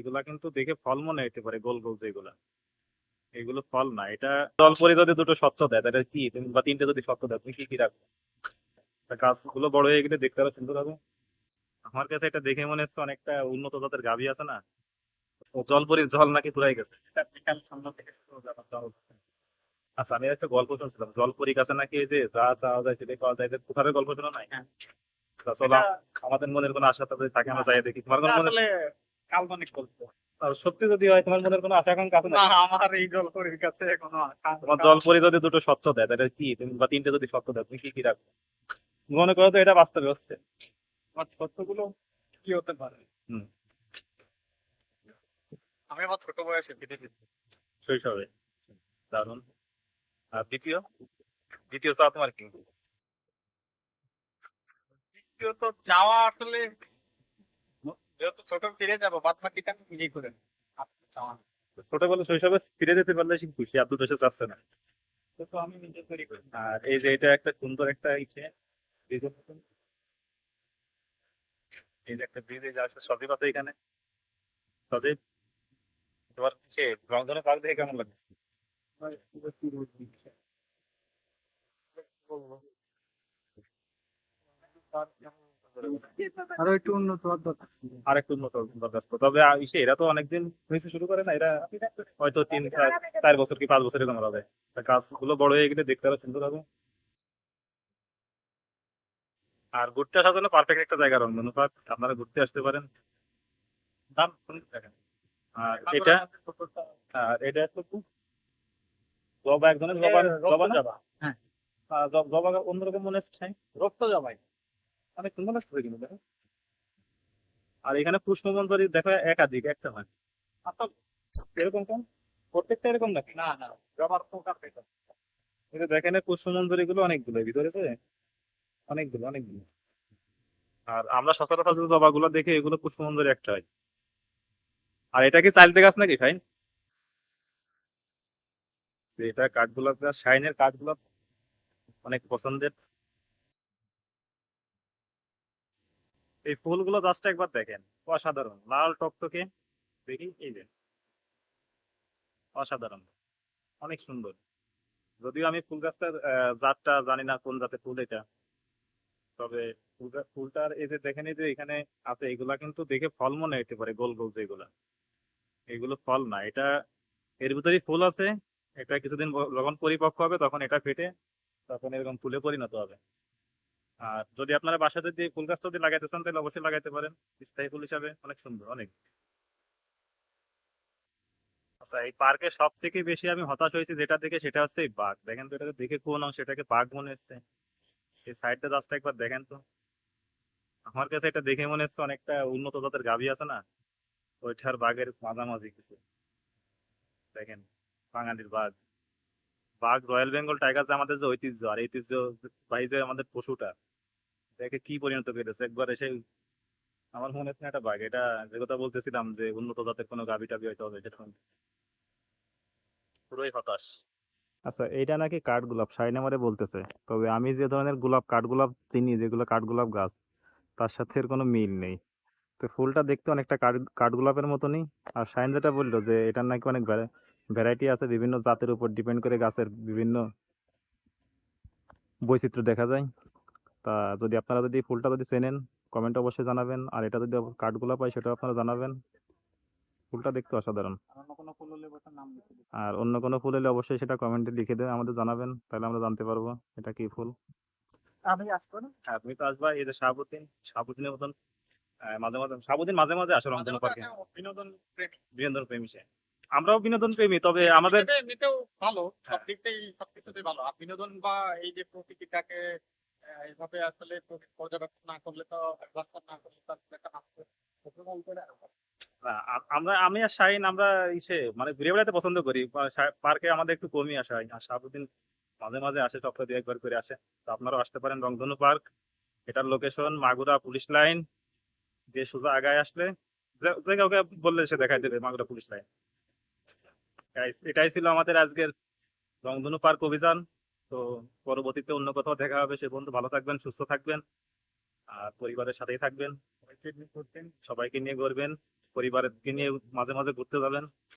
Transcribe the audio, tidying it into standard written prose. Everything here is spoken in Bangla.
এগুলা কিন্তু দেখে ফল মনে হতে পারে, গোল গোল যেগুলা, এগুলো ফল না। এটা জলপরি যদি দুটো সত্য দেয় তাহলে কি তুমি, বা তিনটে যদি সত্য দেয় তুমি কি কি রাখবে? তা গাছগুলো বড় হয়ে গেলে দেখতে আরো সুন্দর হবে। আমার কাছে এটা দেখে মনে হচ্ছে অনেকটা উন্নত জাতের গাভী আছে না, ও জলপরির জল নাকি ফুরাই গেছে, এটা বিশাল সামনে থেকে শুরু ব্যাপারটা হচ্ছে। আচ্ছা, আমি একটা গল্প শুনছিলাম জলপরি কাছে নাকি এই যে যা চাওয়া যায় সেটাই পাওয়া যায়, যে কোথায় গল্প শোনা নাই? তা চলো, আমাদের মনের কোনো আশা তাদের থাকে, আমরা যাই দেখি। তোমার কোনো মনে আসলে কাল্পনিক গল্প। আর সত্যি যদি হয়, তোমার মনের কোনো আশা আকাঙ্ক্ষা আছে না, নাকি? আমার এই জলপরীর কাছে কোনো তোমার আকাঙ্ক্ষা। জলপরি যদি দুটো সত্য দেয় তাহলে কি তুমি, বা তিনটে যদি সত্য দেয় তুমি কি কি রাখবে? মনে করো তো এটা বাস্তবে হচ্ছে। আমার সত্যগুলো কি হতে পারে? হম। আমি আমার ছোট বয়সে বিদেশে শৈশবে। দারুণ। আর দ্বিতীয়, দ্বিতীয় চাওয়া তোমার কি? দ্বিতীয়ত যাওয়া আসলে, যেহেতু ছোট ফিরে যাবো, বাদ বাকিটা আমি নিজেই করে নেবো। আপনি চাওয়া না। ছোটবেলা শৈশবে ফিরে যেতে পারলে সে খুশি, আর দুটো সে চাচ্ছে না। তো আমি নিজে তৈরি করি। আর এই যে এটা একটা সুন্দর একটা ইসে, ব্রিজের মতন। এই যে একটা ব্রিজ, এই যে আসছে সজীব আছে এখানে। সজীব, তোমার সে রংধনু পার্ক দেখে কেমন লাগছে? আরো একটু উন্নত হওয়ার দরকার ছিল। আর একটু উন্নত দরকার ছিল। তবে ইসে এরা তো অনেকদিন হয়েছে শুরু করে না, এরা হয়তো 4 বছর কি 5 বছর এরকম হবে। তা গাছগুলো বড় হয়ে গেলে দেখতে আরো সুন্দর হবে। আর ঘুরতে আসার জন্য পারফেক্ট একটা জায়গা রংধনু পার্ক, আপনারা ঘুরতে আসতে পারেন। দাম শুনুন দেখেন। আর এটা, আর এটা হচ্ছে কি? জবা, এক ধরনের জবা, জবা না? হ্যাঁ, জবা অন্যরকম মনে হচ্ছে। রক্ত জবাই। অনেক সুন্দর লাগছে কিন্তু দেখো। আর এখানে পুষ্পমঞ্জরি দেখো একাধিক, একটা হয়। আচ্ছা, এরকম কেন? প্রত্যেকটা এরকম নাকি? না না, জবার পোকা পেটা। এটা দেখেন পুষ্পমঞ্জরি গুলো অনেকগুলো এর ভিতরে তো, অনেকগুলো অনেকগুলো। আর আমরা সচরাচর যে জবা গুলো দেখি এগুলো পুষ্পমঞ্জরি একটা হয়। আর এটা কি চাইলতে গাছ নাকি ভাই? এটা কাঠগোলাপ গাছ, শাইনের কাঠগোলাপ, অনেক পছন্দের। এই ফুলগুলো জাস্ট একবার দেখেন, অসাধারণ, লাল টকটকে। দেখি এই যে, অসাধারণ, অনেক সুন্দর। যদিও আমি ফুল গাছটার জাতটা জানি না কোন জাতের ফুল এটা, তবে ফুলটার এই যে দেখেন, এই যে এখানে আছে, এগুলা কিন্তু দেখে ফল মনে হতে পারে, গোল গোল যেগুলা, এগুলো ফল না। এটা এর ভিতরেই ফুল আছে। এটা কিছুদিন যখন পরিপক্ক হবে তখন এটা ফেটে তখন এরকম ফুলে পরিণত হবে। আর যদি আপনারা বাসায় যদি ফুল গাছ যদি লাগাইতে চান তাহলে অবশ্যই লাগাইতে পারেন, স্থায়ী ফুল হিসাবে অনেক সুন্দর, অনেক। আচ্ছা, এই পার্কে সব থেকে বেশি আমি হতাশ হয়েছি যেটা দেখে, সেটা হচ্ছে এই বাঘ। দেখেন তো এটাকে দেখে কোন অংশ এটাকে বাঘ মনে হচ্ছে? এই সাইডটা জাস্ট একবার দেখেন তো। আমার কাছে এটা দেখে মনে হচ্ছে অনেকটা উন্নত জাতের গাভী আছে না, ওইটার বাঘের মাঝামাঝি কিছু। দেখেন, বাঙালির বাঘ। বাঘ, রয়্যাল বেঙ্গল টাইগার যে আমাদের যে ঐতিহ্য, আর ঐতিহ্য ভাই যে আমাদের পশুটা দেখে কি পরিণত করেছে একবার এসে। আমার মনে হচ্ছে না এটা বাঘ, এটা যে কথা বলতেছিলাম যে উন্নত জাতের কোনো গাভী টাভি হয়তো হবে, সেটা পুরোই হতাশ। আচ্ছা, এইটা নাকি কাঠগোলাপ, শাইন আমারে বলতেছে। তবে আমি যে ধরনের গোলাপ, কাঠগোলাপ চিনি, যেগুলো কাঠগোলাপ গাছ, তার সাথে এর কোনো মিল নেই। তো ফুলটা দেখতে অনেকটা কাঠগোলাপের মতনই। আর শাইন যেটা বললো যে এটার নাকি অনেক ভ্যারাইটি আছে, বিভিন্ন জাতের উপর ডিপেন্ড করে গাছের বিভিন্ন বৈচিত্র্য দেখা যায়। তা যদি আপনারা যদি ফুলটা যদি চেনেন, কমেন্ট অবশ্যই জানাবেন। আর এটা যদি কাঠগোলাপ হয় সেটাও আপনারা জানাবেন। ফুলটা দেখতে অসাধারণ। অন্য কোনো ফুল হলে ওটার নাম লিখে দিই। আর অন্য কোনো ফুল হলে অবশ্যই সেটা কমেন্টে লিখে দেবেন, আমাদের জানাবেন, তাহলে আমরা জানতে পারবো এটা কি ফুল। আমি আসবো না। হ্যাঁ, তুমি তো আসবা। এই যে শাহাবুদ্দিন, শাহাবুদ্দিনের মতন মাঝে মাঝে, শাহাবুদ্দিন মাঝে মাঝে আসে মাঝে রংধনু মাঝে পার্কে। আসে, বিনোদন প্রেমী বিনোদন প্রেমী সে। আমরাও বিনোদন প্রেমী, তবে আমাদের হিসেবে এমনিতেও ভালো, সব হ্যাঁ, দিক থেকেই সবকিছুতেই ভালো। আর বিনোদন বা এই যে প্রকৃতিটাকে এইভাবে আসলে পর্যবেক্ষণ না করলে তো, অবজার্ভ না করলে তো আসলে একটা মানুষের উপভোগ করে আরো ভালো। না, আমি আর শাহিন আমরা ইসে মানে ঘুরে বেড়াতে পছন্দ করি। পার্কে আমাদের একটু কমই আসা হয়। আর শাহাবুদ্দিন মাঝে মাঝে আসে, সপ্তাহে 2 একবার করে আসে। তো আপনারাও আসতে পারেন রংধনু পার্ক। এটার লোকেশন মাগুরা পুলিশ লাইন দিয়ে সোজা আগায় আসলে, যে কাউকে বললে সে দেখাই দেবে মাগুরা পুলিশ লাইন। এটাই ছিল আমাদের আজকের রংধনু পার্ক অভিযান। তো পরবর্তীতে অন্য কোথাও দেখা হবে। সে বন্ধু ভালো থাকবেন, সুস্থ থাকবেন, আর পরিবারের সাথেই থাকবেন। সবাইকে নিয়ে ঘুরবেন, সবাইকে নিয়ে ঘুরবেন। পরিবারকে নিয়ে মাঝে মাঝে ঘুরতে যাবেন।